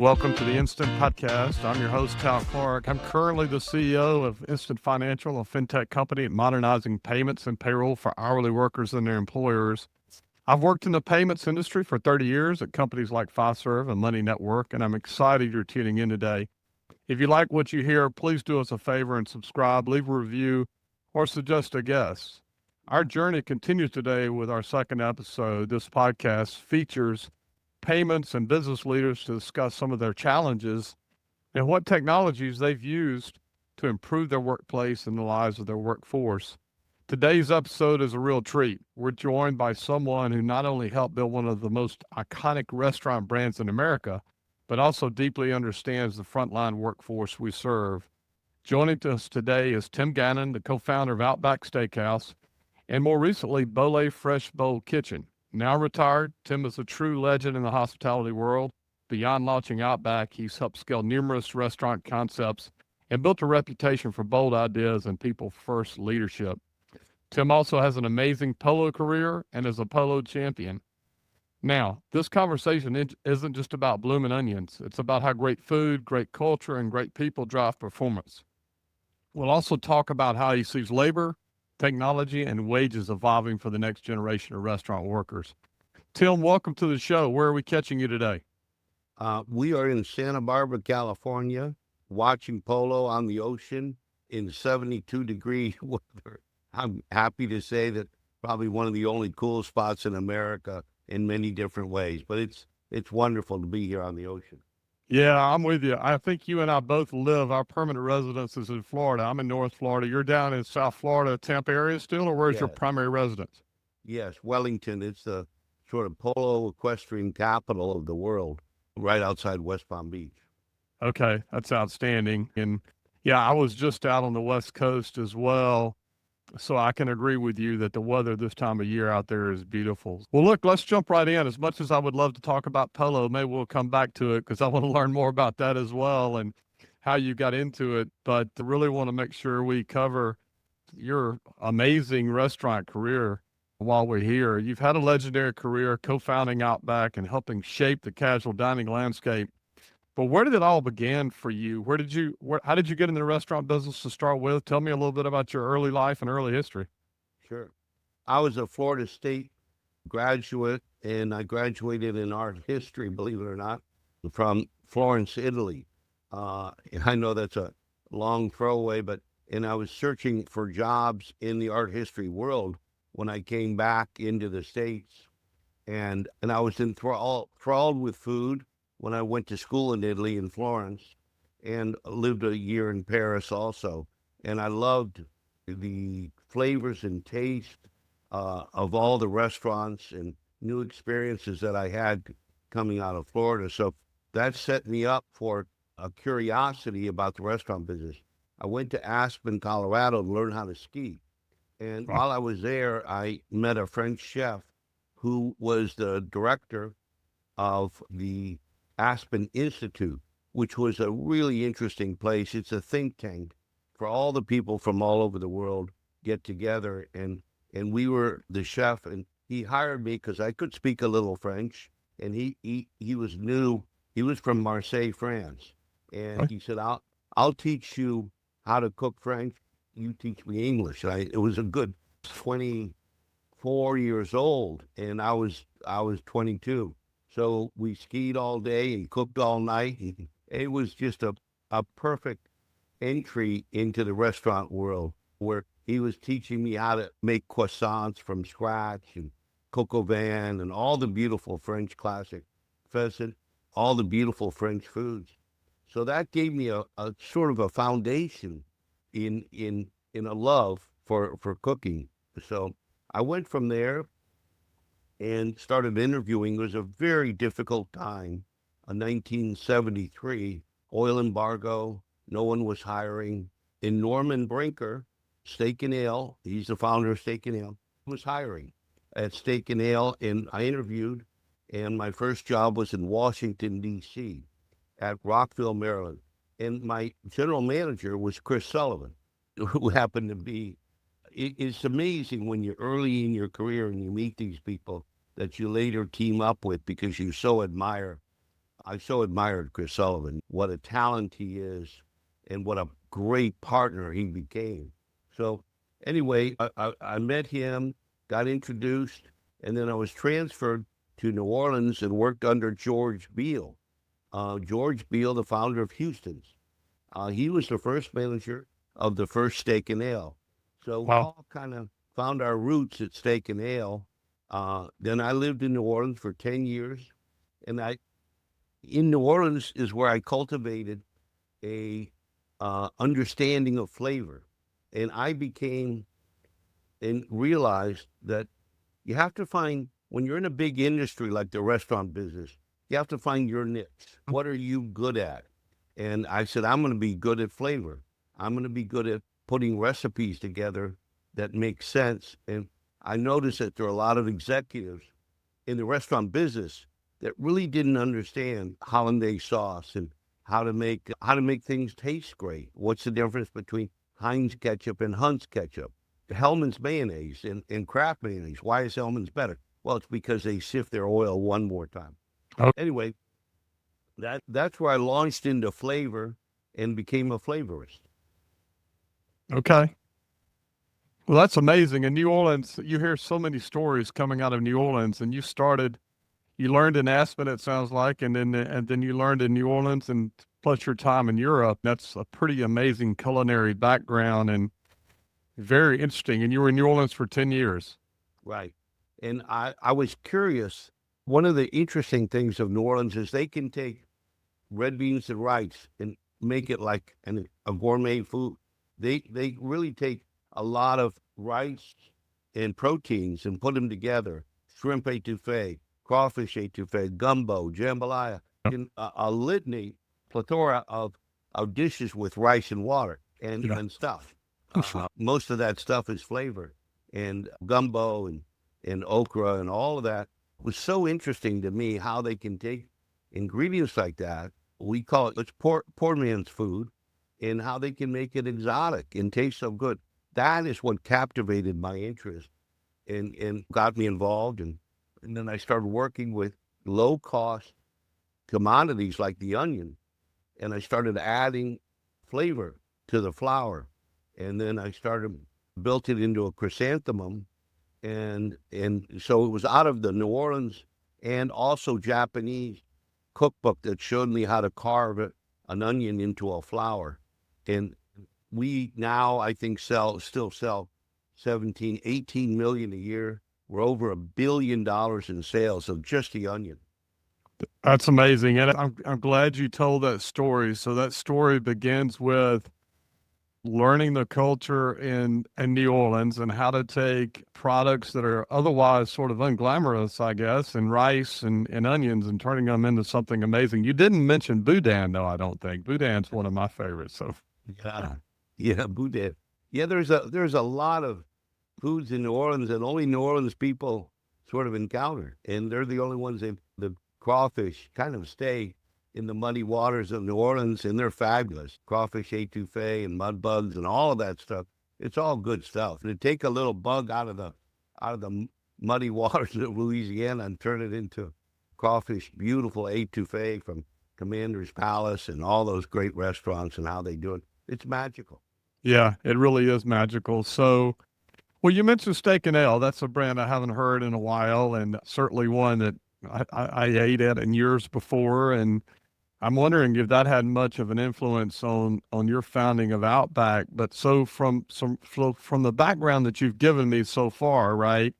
Welcome to the Instant Podcast. I'm your host, Tal Clark. I'm currently the CEO of Instant Financial, a fintech company modernizing payments and payroll for hourly workers and their employers. I've worked in the payments industry for 30 years at companies like Fiserv and Money Network, and I'm excited you're tuning in today. If you like what you hear, please do us a favor and subscribe, leave a review, or suggest a guest. Our journey continues today with our second episode. This podcast features payments and business leaders to discuss some of their challenges and what technologies they've used to improve their workplace and the lives of their workforce. Today's episode is a real treat. We're joined by someone who not only helped build one of the most iconic restaurant brands in America, but also deeply understands the frontline workforce we serve. Joining us today is Tim Gannon, the co-founder of Outback Steakhouse, and more recently, Bolay Fresh Bowl Kitchen. Now retired, Tim is a true legend in the hospitality world. Beyond launching Outback, he's helped scale numerous restaurant concepts and built a reputation for bold ideas and people-first leadership. Tim also has an amazing polo career and is a polo champion. Now, this conversation isn't just about Bloomin' Onions. It's about how great food, great culture, and great people drive performance. We'll also talk about how he sees labor, technology, and wages evolving for the next generation of restaurant workers. Tim, welcome to the show. Where are we catching you today? We are in Santa Barbara, California, watching polo on the ocean in 72-degree weather. I'm happy to say that probably one of the only cool spots in America in many different ways, but it's wonderful to be here on the ocean. Yeah, I'm with you. I think you and I both live, our permanent residence is in Florida. I'm in North Florida. You're down in South Florida, Tampa area still, or where's your Yes, primary residence? yes, Wellington. It's the sort of polo equestrian capital of the world, right outside West Palm Beach. Okay, that's outstanding. And yeah, I was just out on the West Coast as well. So I can agree with you that the weather this time of year out there is beautiful. Well, look, let's jump right in. As much as I would love to talk about polo, maybe we'll come back to it because I want to learn more about that as well and how you got into it. But I really want to make sure we cover your amazing restaurant career while we're here. You've had a legendary career co-founding Outback and helping shape the casual dining landscape. But where did it all begin for you? How did you get in the restaurant business to start with? Tell me a little bit about your early life and early history. Sure. I was a Florida State graduate, and I graduated in art history, believe it or not, from Florence, Italy. I know that's a long throwaway, and I was searching for jobs in the art history world when I came back into the States, and I was enthralled with food when I went to school in Italy in Florence, and lived a year in Paris also, and I loved the flavors and taste of all the restaurants and new experiences that I had coming out of Florida. So that set me up for a curiosity about the restaurant business. I went to Aspen, Colorado to learn how to ski. And Oh, while I was there, I met a French chef who was the director of the Aspen Institute, which was a really interesting place. It's a think tank for all the people from all over the world get together, and we were the chef, and he hired me because I could speak a little French, and he was new. He was from Marseille, France, and okay. he said, I'll teach you how to cook French. You teach me English. And it was a good 24 years old, and I was 22. So we skied all day and cooked all night. It was just a perfect entry into the restaurant world, where he was teaching me how to make croissants from scratch and coq au vin and all the beautiful French classic pheasant, all the beautiful French foods. So that gave me a sort of a foundation in a love for cooking. So I went from there and started interviewing. It was a very difficult time, 1973, oil embargo, no one was hiring. And Norman Brinker, Steak and Ale, he's the founder of Steak and Ale, was hiring at Steak and Ale, and I interviewed, and my first job was in Washington, D.C., at Rockville, Maryland. And my general manager was Chris Sullivan, who happened to be, it's amazing when you're early in your career and you meet these people that you later team up with because you so admire I so admired Chris Sullivan, what a talent he is, and what a great partner he became. So anyway, I met him, got introduced, and then I was transferred to New Orleans and worked under George Beale. George Beale, the founder of Houston's. He was the first manager of the first Steak and Ale. So we Wow. all kind of found our roots at Steak and Ale. Then I lived in New Orleans for 10 years. And in New Orleans is where I cultivated a understanding of flavor. And I became and realized that you have to find, when you're in a big industry like the restaurant business, you have to find your niche. What are you good at? And I said, I'm going to be good at flavor. I'm going to be good at putting recipes together that make sense. And I noticed that there are a lot of executives in the restaurant business that really didn't understand hollandaise sauce and how to make things taste great. What's the difference between Heinz ketchup and Hunt's ketchup? Hellman's mayonnaise and Kraft mayonnaise. Why is Hellman's better? Well, it's because they sift their oil one more time. Oh, Anyway, that's where I launched into flavor and became a flavorist. okay. Well, that's amazing. In New Orleans, you hear so many stories coming out of New Orleans, and you learned in Aspen, it sounds like, and then you learned in New Orleans, and plus your time in Europe. That's a pretty amazing culinary background and very interesting. And you were in New Orleans for 10 years. Right. And I was curious. One of the interesting things of New Orleans is they can take red beans and rice and make it like a gourmet food. They really take a lot of rice and proteins and put them together. Shrimp etouffee, crawfish etouffee, gumbo, jambalaya, and a litany, plethora of dishes with rice and water Yeah. and stuff. Most of that stuff is flavor, and gumbo and okra and all of that was so interesting to me how they can take ingredients like that. We call it's poor man's food, and how they can make it exotic and taste so good. That is what captivated my interest and got me involved. And then I started working with low cost commodities like the onion, and I started adding flavor to the flour. And then I started built it into a chrysanthemum, and so it was out of the New Orleans and also Japanese cookbook that showed me how to carve an onion into a flour. And we now, I think, still sell 17, 18 million a year. We're over $1 billion in sales of just the onion. That's amazing. And I'm glad you told that story. So that story begins with learning the culture in New Orleans and how to take products that are otherwise sort of unglamorous, I guess, and rice and onions and turning them into something amazing. You didn't mention boudin, though, I don't think. Boudin's one of my favorites. So, Yeah, yeah, boudin. Yeah, there's a lot of foods in New Orleans that only New Orleans people sort of encounter, and they're the only ones that the crawfish kind of stay in the muddy waters of New Orleans, and they're fabulous. Crawfish etouffee and mud bugs and all of that stuff. It's all good stuff. To take a little bug out of the muddy waters of Louisiana and turn it into crawfish, beautiful etouffee from Commander's Palace and all those great restaurants and how they do it. It's magical. yeah, it really is magical. So, well, you mentioned Steak and Ale. That's a brand I haven't heard in a while, and certainly one that I ate at in years before. And I'm wondering if that had much of an influence on your founding of Outback. But from the background that you've given me so far, right?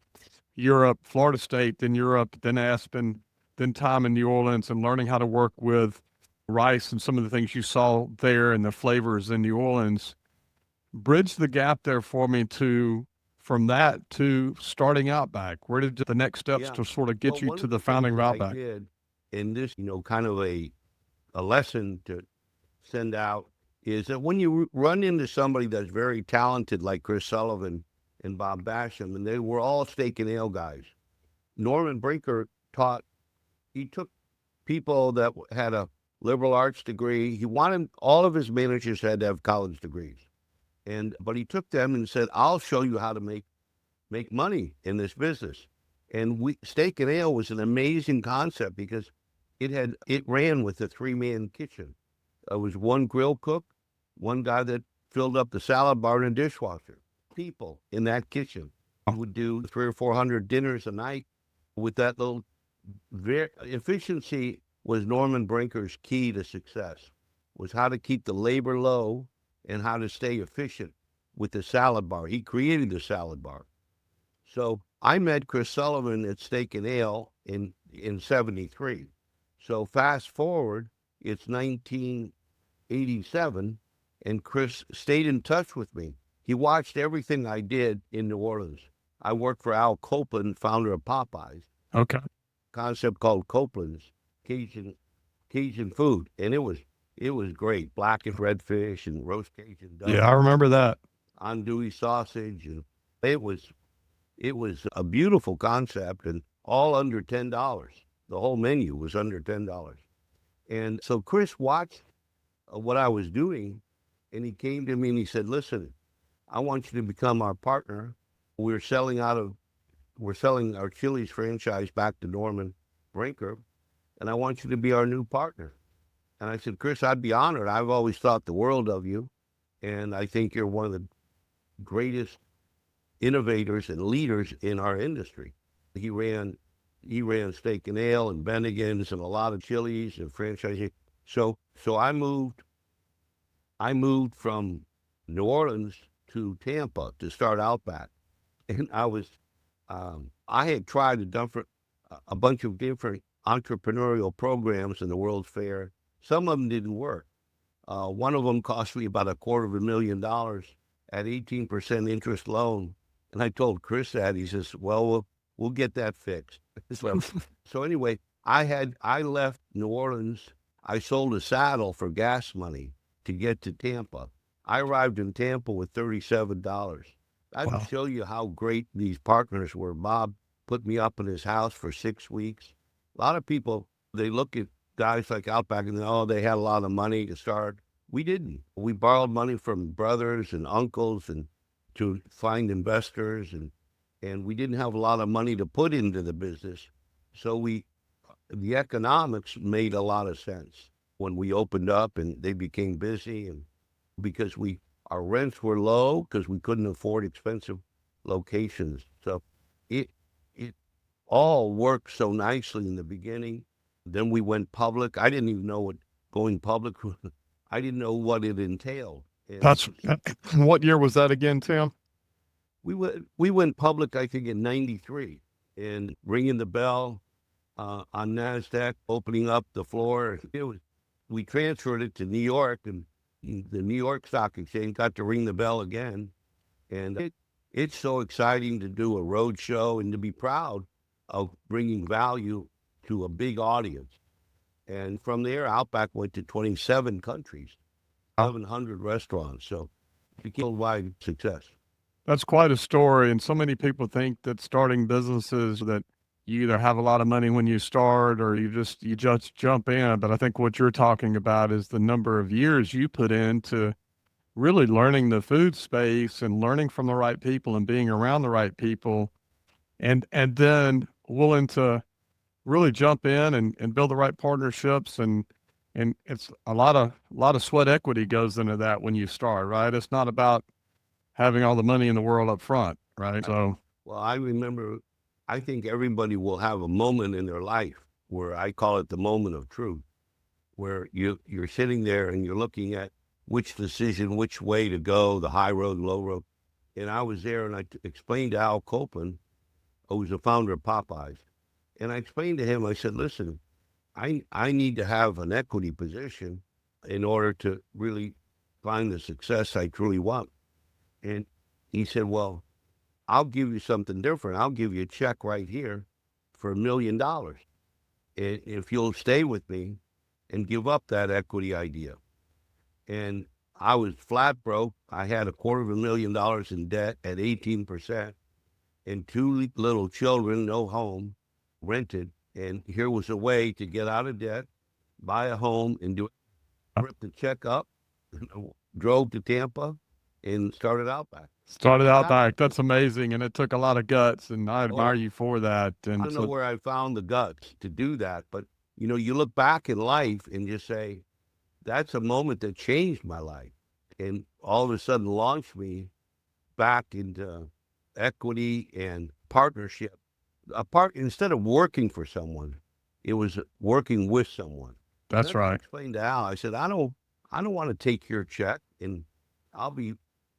Europe, Florida State, then Europe, then Aspen, then time in New Orleans, and learning how to work with rice and some of the things you saw there and the flavors in New Orleans. Bridge the gap there for me to from that to starting Outback. Where did the next steps Yeah. to sort of Well, get you one to of the the things founding of that I Outback? did, and this, kind of a lesson to send out, is that when you run into somebody that's very talented like Chris Sullivan and Bob Basham, and they were all steak and ale guys. Norman Brinker he took people that had a liberal arts degree. He wanted all of his managers had to have college degrees. But he took them and said, I'll show you how to make money in this business. And steak and ale was an amazing concept because it ran with a 3-man kitchen. There was one grill cook, one guy that filled up the salad bar and a dishwasher. People in that kitchen. We would do 300 or 400 dinners a night with that little. Efficiency was Norman Brinker's key to success. Was how to keep the labor low and how to stay efficient with the salad bar. He created the salad bar. So I met Chris Sullivan at Steak and Ale in '73. So fast forward, it's 1987, and Chris stayed in touch with me. He watched everything I did in New Orleans. I worked for Al Copeland, founder of Popeyes. Okay. Concept called Copeland's Cajun food, and it was great. Black and red fish and roast Cajun duck, Yeah, I remember that. andouille sausage, and it was a beautiful concept, and all under $10. The whole menu was under $10. And so Chris watched what I was doing, and he came to me and he said, "Listen, I want you to become our partner. We're selling our Chili's franchise back to Norman Brinker, and I want you to be our new partner." And I said, "Chris, I'd be honored. I've always thought the world of you, and I think you're one of the greatest innovators and leaders in our industry." He ran Steak and Ale and Bennigan's and a lot of Chili's and franchising. So I moved from New Orleans to Tampa to start Outback, and I had tried a bunch of different entrepreneurial programs in the World's Fair. Some of them didn't work. One of them cost me about $250,000 at 18% interest loan. And I told Chris that. He says, "Well, we'll get that fixed." So anyway, I left New Orleans. I sold a saddle for gas money to get to Tampa. I arrived in Tampa with $37. I can Wow. show you how great these partners were. Bob put me up in his house for 6 weeks. A lot of people, they look at guys like Outback and they had a lot of money to start. We didn't. We borrowed money from brothers and uncles and to find investors, and we didn't have a lot of money to put into the business. So the economics made a lot of sense when we opened up and they became busy, and because our rents were low because we couldn't afford expensive locations. So it all worked so nicely in the beginning. Then we went public. I didn't even know what going public was. I didn't know what it entailed. And That's what year was that again, Tim? we went public, I think, in '93, and ringing the bell on NASDAQ, opening up the floor. We transferred it to New York, and the New York Stock Exchange got to ring the bell again. And it's so exciting to do a road show and to be proud of bringing value to a big audience. And from there, Outback went to 27 countries, 1,100 restaurants. So it became a worldwide success. That's quite a story. And so many people think that starting businesses that you either have a lot of money when you start or you just jump in. But I think what you're talking about is the number of years you put into really learning the food space and learning from the right people and being around the right people and then willing to really jump in and build the right partnerships and it's a lot of sweat equity goes into that when you start, right? It's not about having all the money in the world up front, right? So Well, I remember, I think everybody will have a moment in their life where I call it the moment of truth, where you're sitting there and you're looking at which decision, which way to go, the high road, low road. And I was there and I explained to Al Copeland, who was the founder of Popeyes. And I explained to him, I said, "Listen, I need to have an equity position in order to really find the success I truly want." And he said, "Well, I'll give you something different. I'll give you a check right here for $1 million if you'll stay with me and give up that equity idea." And I was flat broke. I had $250,000 in debt at 18% and two little children, no home, rented. And here was a way to get out of debt, buy a home, and rip the check up, drove to Tampa, and started Outback. started out back. That's amazing. And it took a lot of guts and I admire you for that. I And don't know so where I found the guts to do that, but you look back in life and just say, that's a moment that changed my life. And all of a sudden launched me back into equity and partnership. Instead of working for someone, it was working with someone. And That's that's what I right. explained to Al. I said, I don't want to take your check and I'll be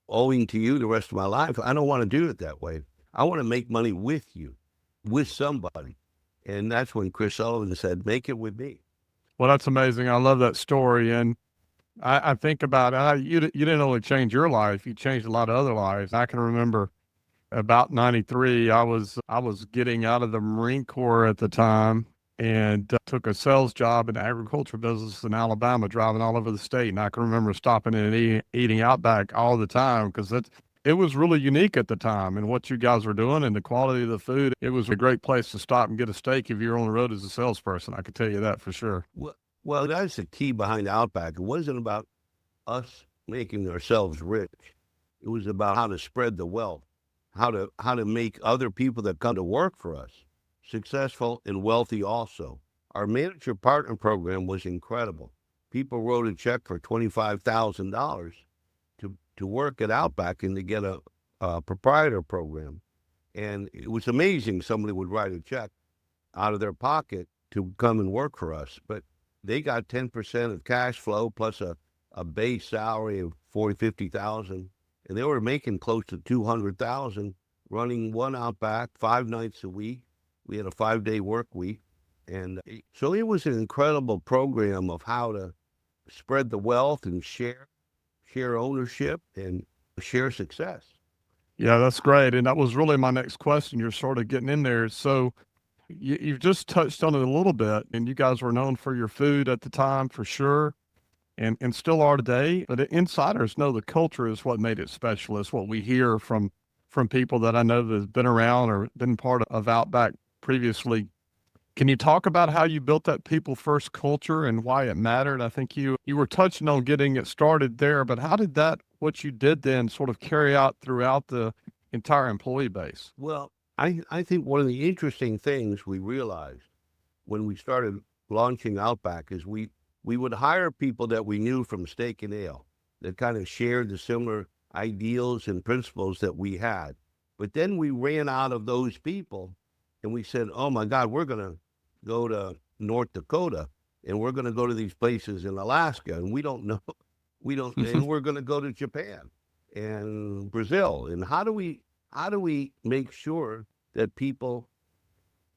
owing to you the rest of my life. I don't want to do it that way. I want to make money with you, with somebody. And that's when Chris Sullivan said, make it with me. Well, that's amazing. I love that story. And I think about you didn't only change your life, you changed a lot of other lives. I can remember about 93, I was getting out of the Marine Corps at the time and took a sales job in the agriculture business in Alabama, driving all over the state. And I can remember stopping in and eating Outback all the time because it was really unique at the time and what you guys were doing and the quality of the food. It was a great place to stop and get a steak if you're on the road as a salesperson. I can tell you that for sure. Well, that's the key behind Outback. It wasn't about us making ourselves rich. It was about how to spread the wealth, how to make other people that come to work for us successful and wealthy also. Our manager partner program was incredible. People wrote a check for $25,000 to work at Outback and to get a proprietor program. And it was amazing somebody would write a check out of their pocket to come and work for us. But they got 10% of cash flow plus a base salary of 50,000, and they were making close to 200,000 running one Outback 5 nights a week. We had a 5-day work week. And so it was an incredible program of how to spread the wealth and share ownership and share success. Yeah, that's great. And that was really my next question. You're sort of getting in there. So you've just touched on it a little bit, and you guys were known for your food at the time for sure, and still are today. But insiders know the culture is what made it special. It's what we hear from people that I know that have been around or been part of Outback previously. Can you talk about how you built that people first culture and why it mattered? I think you were touching on getting it started there, but how did that what you did then sort of carry out throughout the entire employee base? Well, I think one of the interesting things we realized when we started launching Outback is we would hire people that we knew from Steak and Ale that kind of shared the similar ideals and principles that we had. But then we ran out of those people and we said, oh my God, we're going to go to North Dakota and we're going to go to these places in Alaska and we don't know, and we're going to go to Japan and Brazil. And how do we make sure that people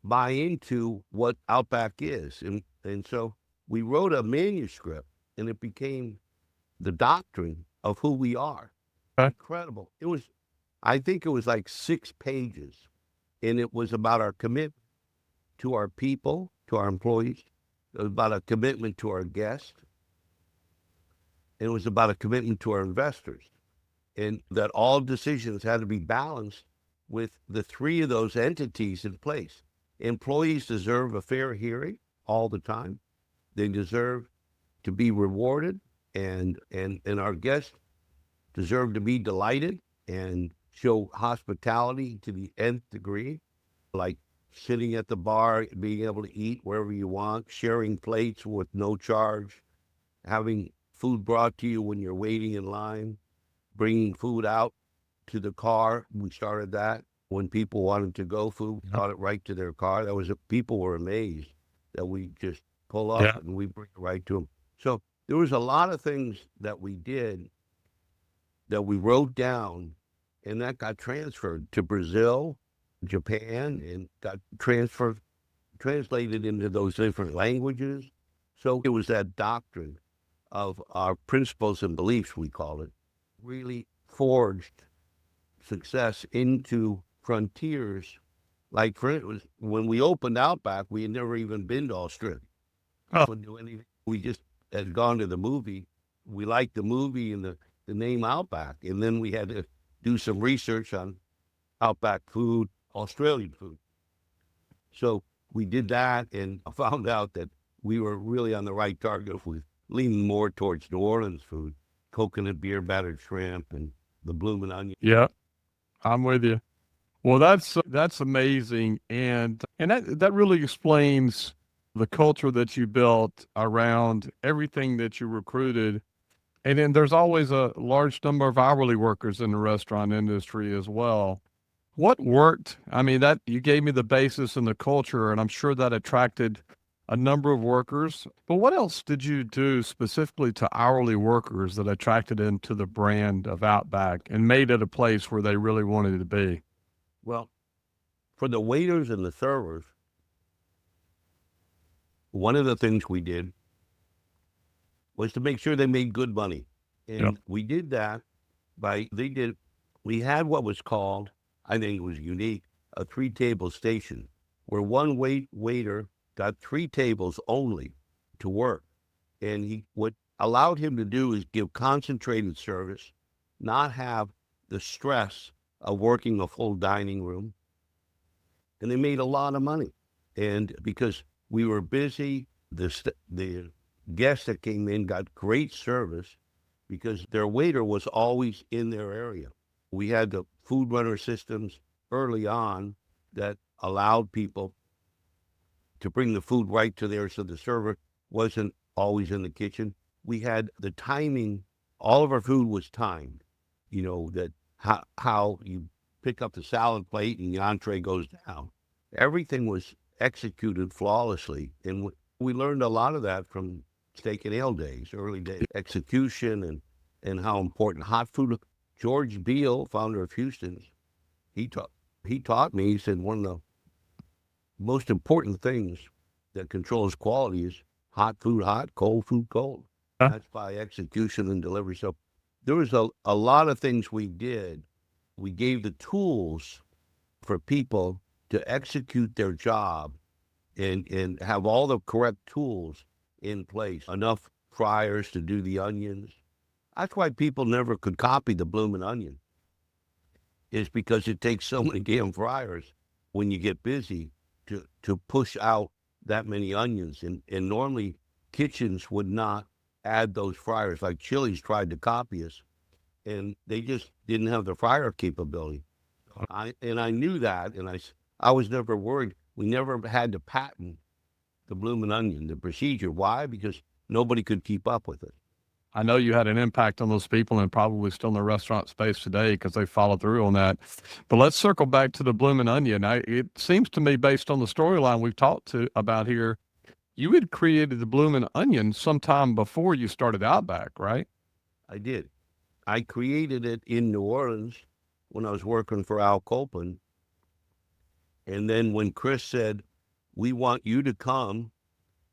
buy into what Outback is? And so we wrote a manuscript and it became the doctrine of who we are. Okay. Incredible. I think it was like 6 pages, and it was about our commitment to our people, to our employees. It was about a commitment to our guests. It was about a commitment to our investors, and that all decisions had to be balanced with the 3 of those entities in place. Employees deserve a fair hearing all the time. They deserve to be rewarded, and our guests deserve to be delighted and show hospitality to the nth degree, like sitting at the bar, being able to eat wherever you want, sharing plates with no charge, having food brought to you when you're waiting in line, bringing food out to the car. We started that when people wanted to go food, we brought it right to their car. People were amazed that we just pull up Yeah. and we bring it right to them. So there was a lot of things that we did that we wrote down, and that got transferred to Brazil, Japan, and got translated into those different languages. So it was that doctrine of our principles and beliefs, we call it, really forged success into frontiers. Like for instance, when we opened Outback, we had never even been to Australia. Oh, Wouldn't do anything. We just had gone to the movie. We liked the movie and the name Outback. And then we had to do some research on Outback food, Australian food. So we did that and found out that we were really on the right target with leaning more towards New Orleans food, coconut beer, battered shrimp, and the Bloomin Onion. yeah, I'm with you. Well, that's amazing, and that really explains the culture that you built around everything that you recruited. And then there's always a large number of hourly workers in the restaurant industry as well. What worked? I mean, that you gave me the basis and the culture, and I'm sure that attracted a number of workers. But what else did you do specifically to hourly workers that attracted them to the brand of Outback and made it a place where they really wanted to be? Well, for the waiters and the servers, one of the things we did was to make sure they made good money. Yep. And we did that we had what was called, I think it was unique, a 3-table station where one waiter got 3 tables only to work. And what allowed him to do is give concentrated service, not have the stress of working a full dining room. And they made a lot of money. And because we were busy, the guests that came in got great service because their waiter was always in their area. We had the food runner systems early on that allowed people to bring the food right to there so the server wasn't always in the kitchen. We had the timing, all of our food was timed, that how you pick up the salad plate and the entree goes down. Everything was executed flawlessly. And we learned a lot of that from steak and ale days, early days, execution and how important hot food. George Beale, founder of Houston's, he taught me, he said, one of the most important things that controls quality is hot food hot, cold food cold. Huh? That's by execution and delivery. So there was a lot of things we did. We gave the tools for people to execute their job and have all the correct tools in place. Enough fryers to do the onions. That's why people never could copy the Bloomin' Onion, is because it takes so many damn fryers when you get busy to push out that many onions. And normally kitchens would not add those fryers. Like Chili's tried to copy us, and they just didn't have the fryer capability. I knew that, and I was never worried. We never had to patent the Bloomin' Onion, the procedure. Why? Because nobody could keep up with it. I know you had an impact on those people and probably still in the restaurant space today because they followed through on that. But let's circle back to the Bloomin' Onion. It seems to me, based on the storyline we've talked about here, you had created the Bloomin' Onion sometime before you started Outback, right? I did. I created it in New Orleans when I was working for Al Copeland. And then when Chris said, we want you to come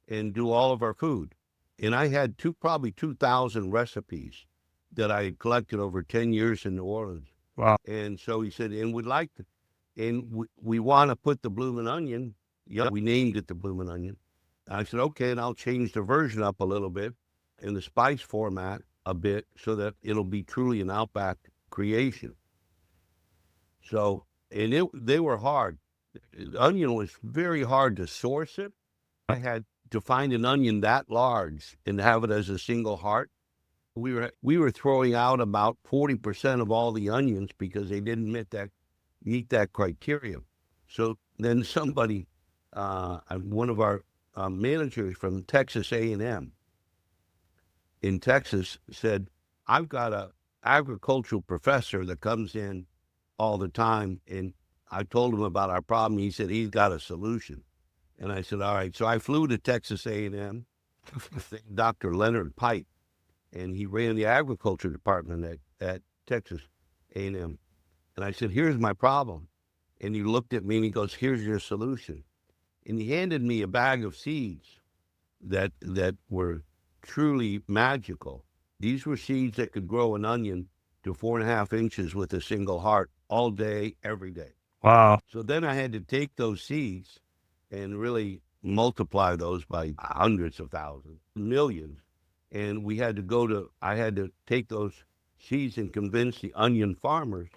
and do all of our food. And I had probably 2,000 recipes that I had collected over 10 years in New Orleans. Wow. And so he said, and we'd like to, and we want to put the Bloomin' Onion. Yeah, we named it the Bloomin' Onion. I said, okay, and I'll change the version up a little bit in the spice format a bit so that it'll be truly an Outback creation. So, and they were hard. The onion was very hard to source it. I had to find an onion that large and have it as a single heart. We were throwing out about 40% of all the onions because they didn't meet that criteria. So then somebody, one of our managers from Texas A&M in Texas said, I've got a agricultural professor that comes in all the time, and I told him about our problem. He said he's got a solution. And I said, all right. So I flew to Texas A&M, Dr. Leonard Pipe, and he ran the agriculture department at Texas A&M. And I said, here's my problem. And he looked at me and he goes, here's your solution. And he handed me a bag of seeds that were truly magical. These were seeds that could grow an onion to 4.5 inches with a single heart all day, every day. Wow. So then I had to take those seeds and really multiply those by hundreds of thousands, millions. And I had to take those seeds and convince the onion farmers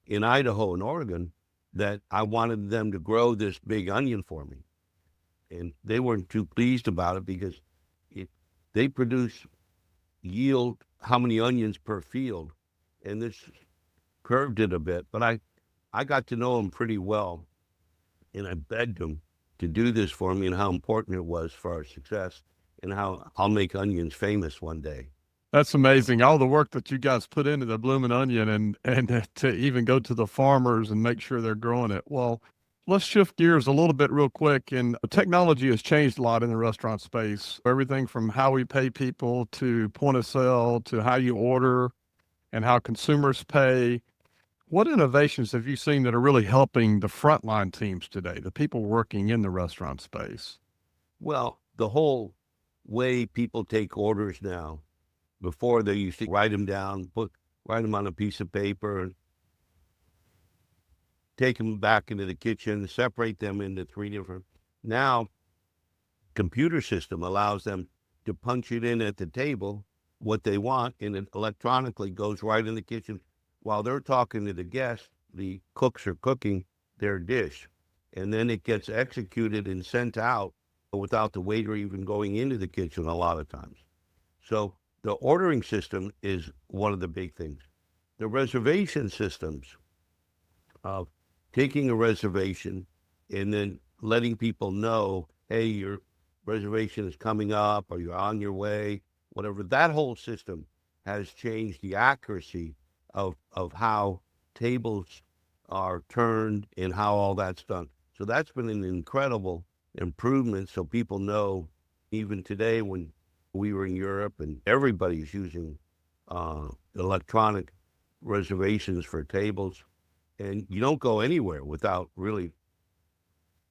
in Idaho and Oregon that I wanted them to grow this big onion for me. And they weren't too pleased about it because they produce yield how many onions per field. And this curved it a bit, but I got to know them pretty well. And I begged them to do this for me and how important it was for our success and how I'll make onions famous one day. That's amazing. All the work that you guys put into the Bloomin' Onion and to even go to the farmers and make sure they're growing it. Well, let's shift gears a little bit real quick. And technology has changed a lot in the restaurant space. Everything from how we pay people to point of sale to how you order and how consumers pay. What innovations have you seen that are really helping the frontline teams today, the people working in the restaurant space? Well, the whole way people take orders now, before they used to write them down, write them on a piece of paper, and take them back into the kitchen, separate them into three different. Now, computer system allows them to punch it in at the table what they want, and it electronically goes right in the kitchen while they're talking to the guests. The cooks are cooking their dish, and then it gets executed and sent out without the waiter even going into the kitchen a lot of times. So the ordering system is one of the big things. The reservation systems of taking a reservation and then letting people know, hey, your reservation is coming up or you're on your way, whatever. That whole system has changed the accuracy of how tables are turned and how all that's done. So that's been an incredible improvement. So people know, even today when we were in Europe and everybody's using electronic reservations for tables, and you don't go anywhere without really,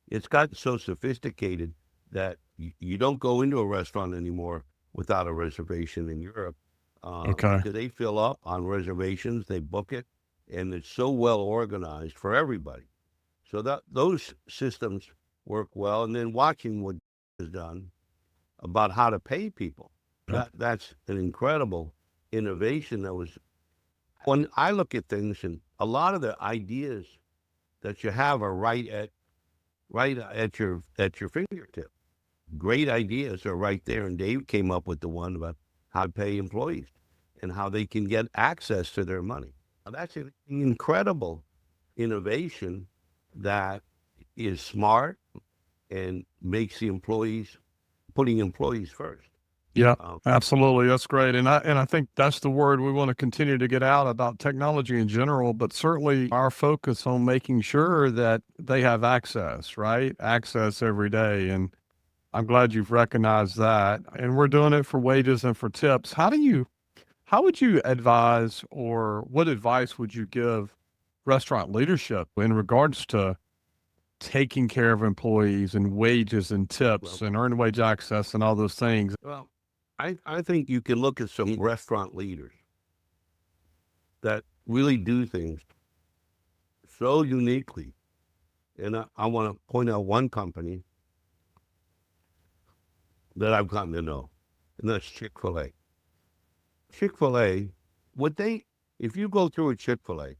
it's gotten so sophisticated that you don't go into a restaurant anymore without a reservation in Europe. Okay. Because they fill up on reservations, they book it, and it's so well organized for everybody. So that those systems work well. And then watching what is done about how to pay people, that's an incredible innovation. That was, when I look at things, and a lot of the ideas that you have are right at your fingertip. Great ideas are right there, and Dave came up with the one about how to pay employees and how they can get access to their money. Now, that's an incredible innovation that is smart and makes the employees, putting employees first. Yeah, Um, absolutely. That's great. And I think that's the word we want to continue to get out about technology in general, but certainly our focus on making sure that they have access, right? Access every day. And I'm glad you've recognized that. And we're doing it for wages and for tips. How would you advise, or what advice would you give restaurant leadership in regards to taking care of employees and wages and tips well, and earned wage access and all those things? well, I think you can look at some restaurant leaders that really do things so uniquely. And I want to point out one company that I've gotten to know, and that's Chick-fil-A. Chick-fil-A, if you go through a Chick-fil-A,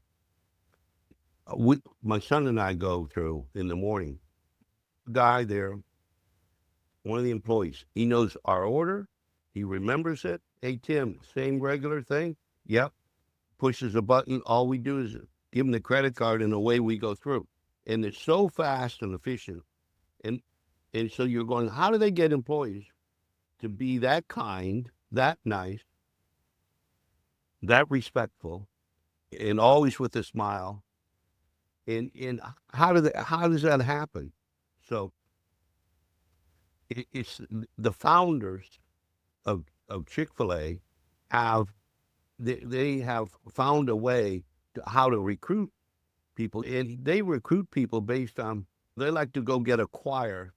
my son and I go through in the morning, the guy there, one of the employees, he knows our order, he remembers it. Hey, Tim, same regular thing? Yep. Pushes a button. All we do is give him the credit card, and away we go through. And it's so fast and efficient. And and so you're going, how do they get employees to be that kind, that nice, that respectful, and always with a smile? And how does that happen? So it's the founders of Chick-fil-A have they have found a way to how to recruit people, and they recruit people based on, they like to go get a choir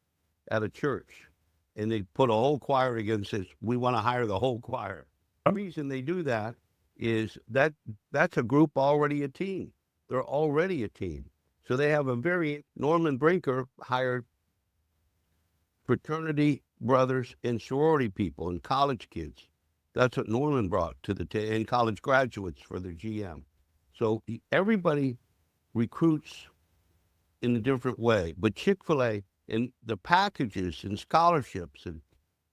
at a church, and they put a whole choir against this. We want to hire the whole choir. The reason they do that is that's a group already a team. They're already a team. So they have a very, Norman Brinker hired fraternity brothers and sorority people and college kids. That's what Norman brought to the table, and college graduates for the GM. So everybody recruits in a different way. But Chick-fil-A and the packages and scholarships and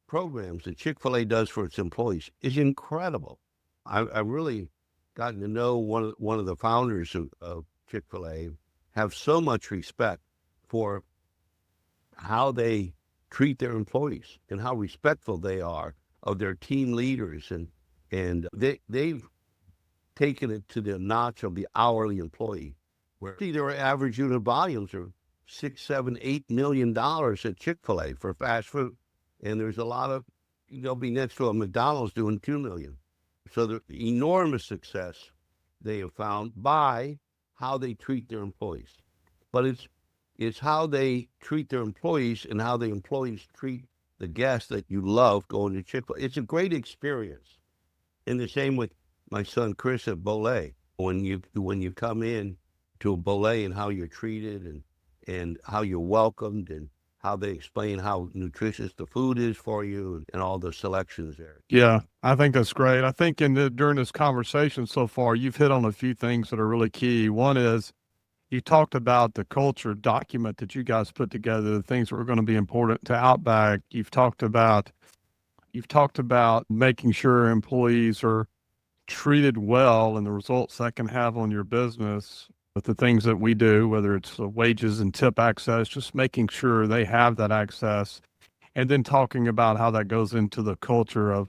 programs that Chick-fil-A does for its employees is incredible. I really gotten to know one of the founders of Chick-fil-A, have so much respect for how they treat their employees and how respectful they are of their team leaders. And they've taken it to the notch of the hourly employee, where their average unit volumes are $6, $7, $8 million at Chick-fil-A for fast food. And there's a lot of, they'll be next to a McDonald's doing $2 million. So the enormous success they have found by how they treat their employees. But it's how they treat their employees and how the employees treat the guests that you love going to Chick-fil-A. It's a great experience. And the same with my son Chris at Bolay. When you come in to a Bolay and how you're treated and how you're welcomed and how they explain how nutritious the food is for you and all the selections there. Yeah, I think that's great. I think during this conversation so far, you've hit on a few things that are really key. One is you talked about the culture document that you guys put together, the things that were going to be important to Outback. You've talked about making sure employees are treated well and the results that can have on your business with the things that we do, whether it's wages and tip access, just making sure they have that access. And then talking about how that goes into the culture of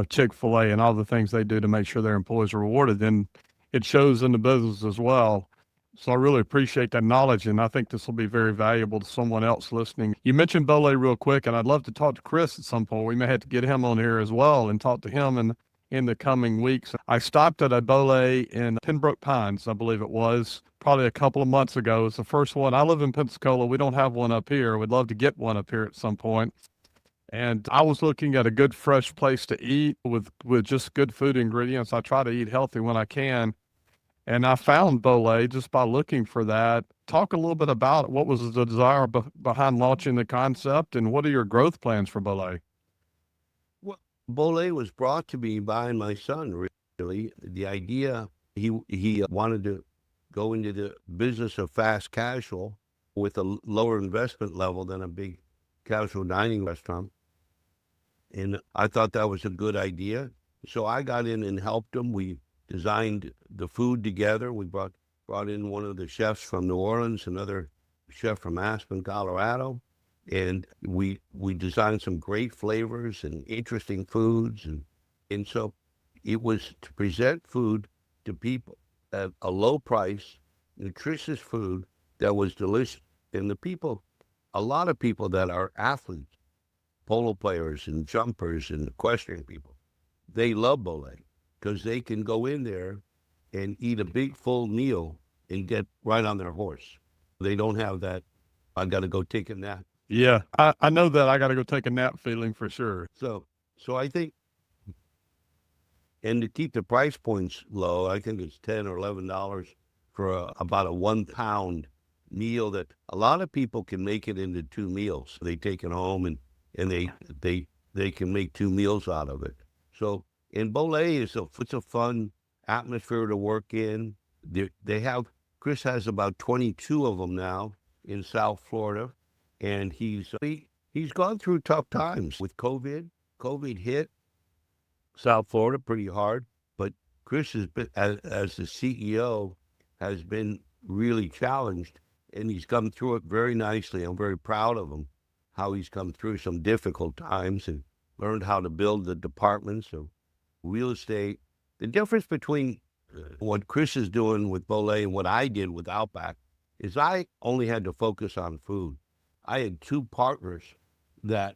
Chick-fil-A and all the things they do to make sure their employees are rewarded. Then it shows in the business as well. So I really appreciate that knowledge, and I think this will be very valuable to someone else listening. You mentioned Bolay real quick, and I'd love to talk to Chris at some point. We may have to get him on here as well and talk to him in the coming weeks. I stopped at a Bolay in Pembroke Pines, I believe it was, probably a couple of months ago. It's the first one. I live in Pensacola. We don't have one up here. We'd love to get one up here at some point. And I was looking at a good fresh place to eat with just good food ingredients. I try to eat healthy when I can. And I found Bolay just by looking for that. Talk a little bit about what was the desire behind launching the concept and what are your growth plans for Bolay? Well, Bolay was brought to me by my son, really. The idea, he wanted to go into the business of fast casual with a lower investment level than a big casual dining restaurant. And I thought that was a good idea. So I got in and helped him. We designed the food together. We brought in one of the chefs from New Orleans, another chef from Aspen, Colorado, and we designed some great flavors and interesting foods, and so it was to present food to people at a low price, nutritious food that was delicious. And a lot of people that are athletes, polo players and jumpers and equestrian people, they love Bolay because they can go in there and eat a big full meal and get right on their horse. They don't have that, I got to go take a nap. Yeah, I know that I got to go take a nap feeling for sure. So I think, and to keep the price points low, I think it's $10 or $11 for about a 1 pound meal that a lot of people can make it into 2 meals. They take it home and they can make 2 meals out of it. So, and Bolay it's a fun atmosphere to work in. Chris has about 22 of them now in South Florida, and he's gone through tough times with COVID. COVID hit South Florida pretty hard, but Chris has been, as the CEO, has been really challenged, and he's come through it very nicely. I'm very proud of him, how he's come through some difficult times and learned how to build the departments of real estate. The difference between what Chris is doing with Bolay and what I did with Outback is I only had to focus on food. I had 2 partners that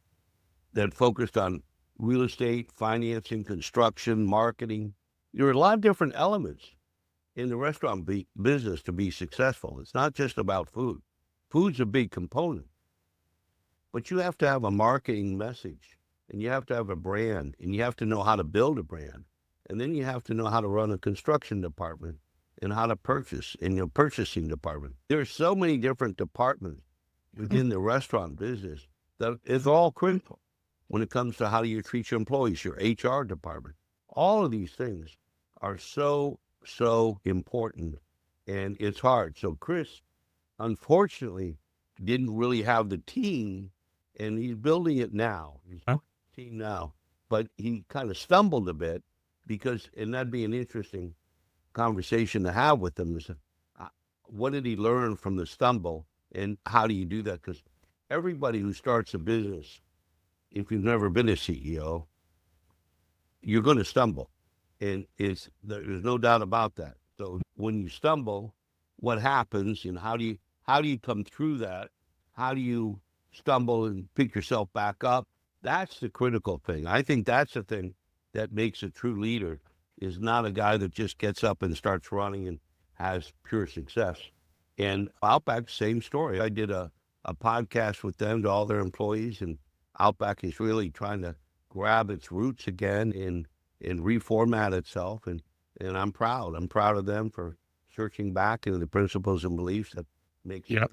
focused on real estate, financing, construction, marketing. There are a lot of different elements in the restaurant business to be successful. It's not just about food. Food's a big component, but you have to have a marketing message, and you have to have a brand, and you have to know how to build a brand. And then you have to know how to run a construction department and how to purchase in your purchasing department. There are so many different departments within the restaurant business that is all critical when it comes to how do you treat your employees, your HR department. All of these things are so important, and it's hard. So Chris, unfortunately, didn't really have the team, and he's building it now. He's building the team now, but he kind of stumbled a bit because, and that'd be an interesting conversation to have with him, is what did he learn from the stumble, and how do you do that? Because everybody who starts a business, if you've never been a CEO, you're going to stumble. And there's no doubt about that. So when you stumble, what happens and how do you come through that? How do you stumble and pick yourself back up? That's the critical thing. I think that's the thing that makes a true leader, is not a guy that just gets up and starts running and has pure success. And Outback, same story. I did a podcast with them to all their employees, and Outback is really trying to grab its roots again and reformat itself. And I'm proud. I'm proud of them for searching back into the principles and beliefs that make sense.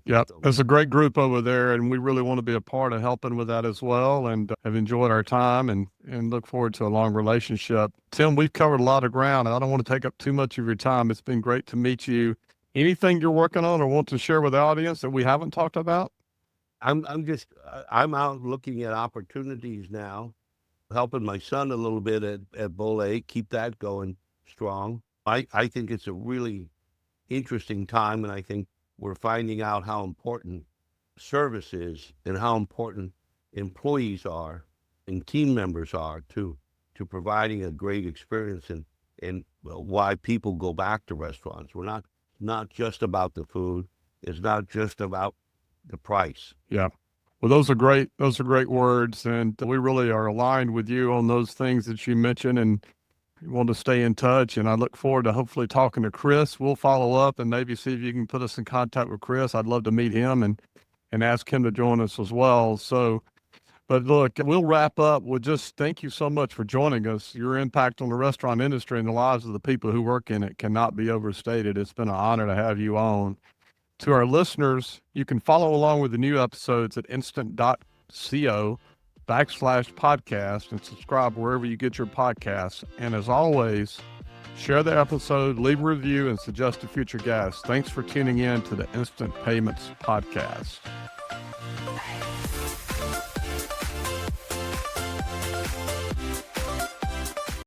Yep. There's a great group over there, and we really want to be a part of helping with that as well, and have enjoyed our time and look forward to a long relationship. Tim, we've covered a lot of ground, and I don't want to take up too much of your time. It's been great to meet you. Anything you're working on or want to share with the audience that we haven't talked about? I'm out looking at opportunities now, helping my son a little bit at Bolay, keep that going strong. I think it's a really interesting time, and I think we're finding out how important service is and how important employees are and team members are to providing a great experience, and why people go back to restaurants. We're not just about the food. It's not just about the price. Yeah. Well, those are great words, and we really are aligned with you on those things that you mentioned, and want to stay in touch. And I look forward to hopefully talking to Chris. We'll follow up and maybe see if you can put us in contact with Chris. I'd love to meet him and ask him to join us as well. So, but look, we'll wrap up with just thank you so much for joining us. Your impact on the restaurant industry and the lives of the people who work in it cannot be overstated. It's been an honor to have you on. To our listeners, you can follow along with the new episodes at instant.co/podcast and subscribe wherever you get your podcasts. And as always, share the episode, leave a review, and suggest a future guest. Thanks for tuning in to the Instant Payments Podcast.